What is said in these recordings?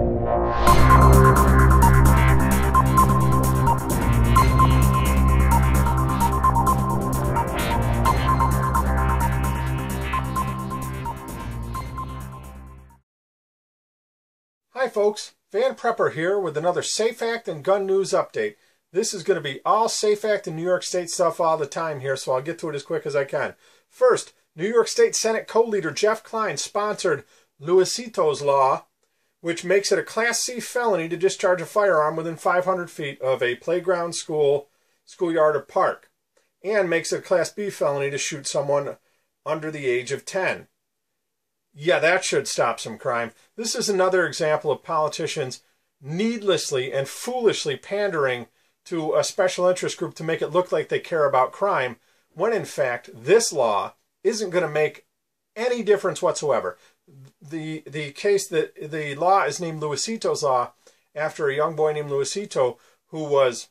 Hi folks, Van Prepper here with another Safe Act and gun news update. This is going to be all Safe Act and New York State stuff all the time here, so I'll get to it as quick as I can. First, New York State Senate co-leader Jeff Klein sponsored Luisito's Law, which makes it a Class C felony to discharge a firearm within 500 feet of a playground, schoolyard, or park, and makes it a Class B felony to shoot someone under the age of 10. Yeah, that should stop some crime. This is another example of politicians needlessly and foolishly pandering to a special interest group to make it look like they care about crime, when in fact this law isn't going to make any difference whatsoever. The law is named Luisito's Law after a young boy named Luisito who was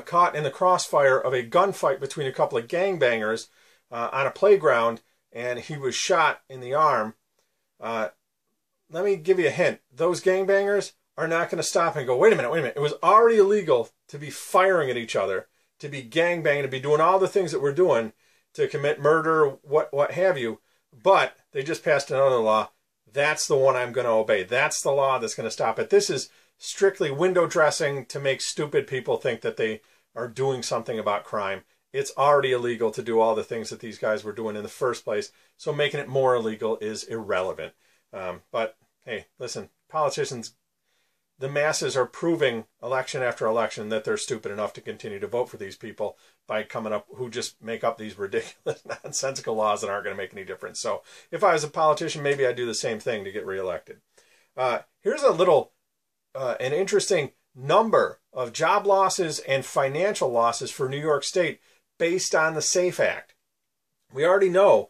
caught in the crossfire of a gunfight between a couple of gangbangers on a playground, and he was shot in the arm. Let me give you a hint. Those gangbangers are not going to stop and go, wait a minute. It was already illegal to be firing at each other, to be gangbanging, to be doing all the things that we're doing, to commit murder, what have you. But they just passed another law. That's the one I'm going to obey. That's the law that's going to stop it. This is strictly window dressing to make stupid people think that they are doing something about crime. It's already illegal to do all the things that these guys were doing in the first place, so making it more illegal is irrelevant. But, hey, listen, politicians, the masses are proving election after election that they're stupid enough to continue to vote for these people by coming up, who just make up these ridiculous, nonsensical laws that aren't going to make any difference. So if I was a politician, maybe I'd do the same thing to get reelected. Here's a little, an interesting number of job losses and financial losses for New York State based on the SAFE Act. We already know,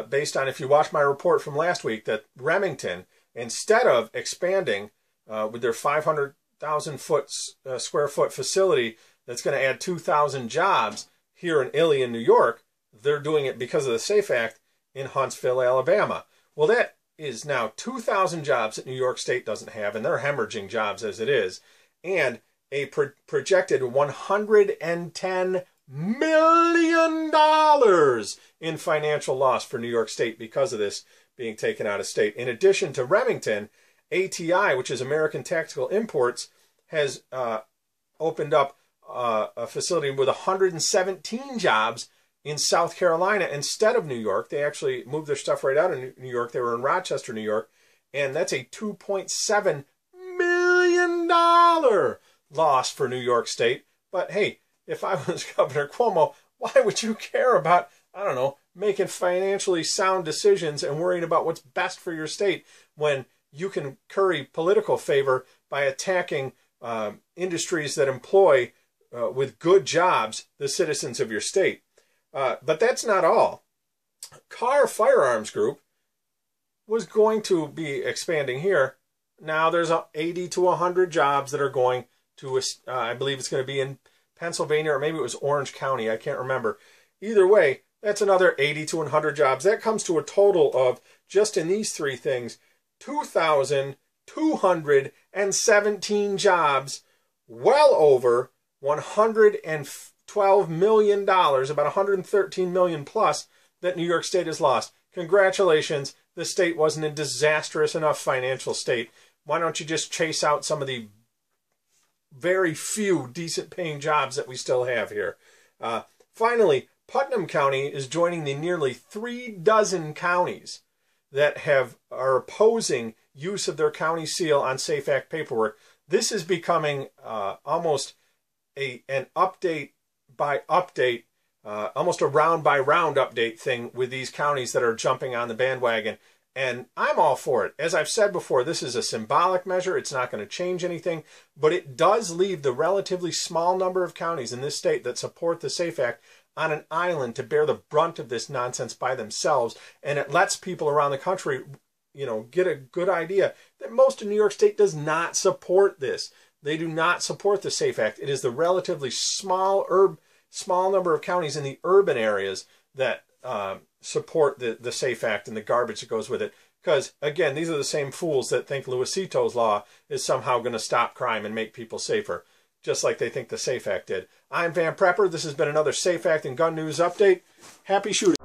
based on, if you watch my report from last week, that Remington, instead of expanding with their 500,000 square foot facility that's going to add 2,000 jobs here in Ilion, New York, they're doing it because of the SAFE Act in Huntsville, Alabama. Well, that is now 2,000 jobs that New York State doesn't have, and they're hemorrhaging jobs as it is, and a projected $110 million in financial loss for New York State because of this being taken out of state. In addition to Remington, ATI, which is American Tactical Imports, has opened up a facility with 117 jobs in South Carolina instead of New York. They actually moved their stuff right out of New York. They were in Rochester, New York, and that's a $2.7 million loss for New York State. But hey, if I was Governor Cuomo, why would you care about, I don't know, making financially sound decisions and worrying about what's best for your state when you can curry political favor by attacking industries that employ with good jobs the citizens of your state? But that's not all. Carr Firearms Group was going to be expanding here. Now there's 80 to 100 jobs that are going to, I believe it's going to be in Pennsylvania, or maybe it was Orange County, I can't remember. Either way, that's another 80 to 100 jobs. That comes to a total of, just in these three things, 2,217 jobs, well over $112 million, about $113 million plus, that New York State has lost. Congratulations, the state wasn't in disastrous enough financial state. Why don't you just chase out some of the very few decent paying jobs that we still have here? Finally, Putnam County is joining the nearly 36 counties that are opposing use of their county seal on SAFE Act paperwork. This is becoming almost an update by update, almost a round by round update thing with these counties that are jumping on the bandwagon. And I'm all for it. As I've said before, this is a symbolic measure. It's not going to change anything, but it does leave the relatively small number of counties in this state that support the SAFE Act on an island to bear the brunt of this nonsense by themselves. And it lets people around the country, you know, get a good idea that most of New York State does not support this. They do not support the SAFE Act. It is the relatively small number of counties in the urban areas that support the SAFE Act and the garbage that goes with it. Because, again, these are the same fools that think Luisito's law is somehow going to stop crime and make people safer, just like they think the SAFE Act did. I'm Van Prepper. This has been another SAFE Act and Gun News Update. Happy shooting.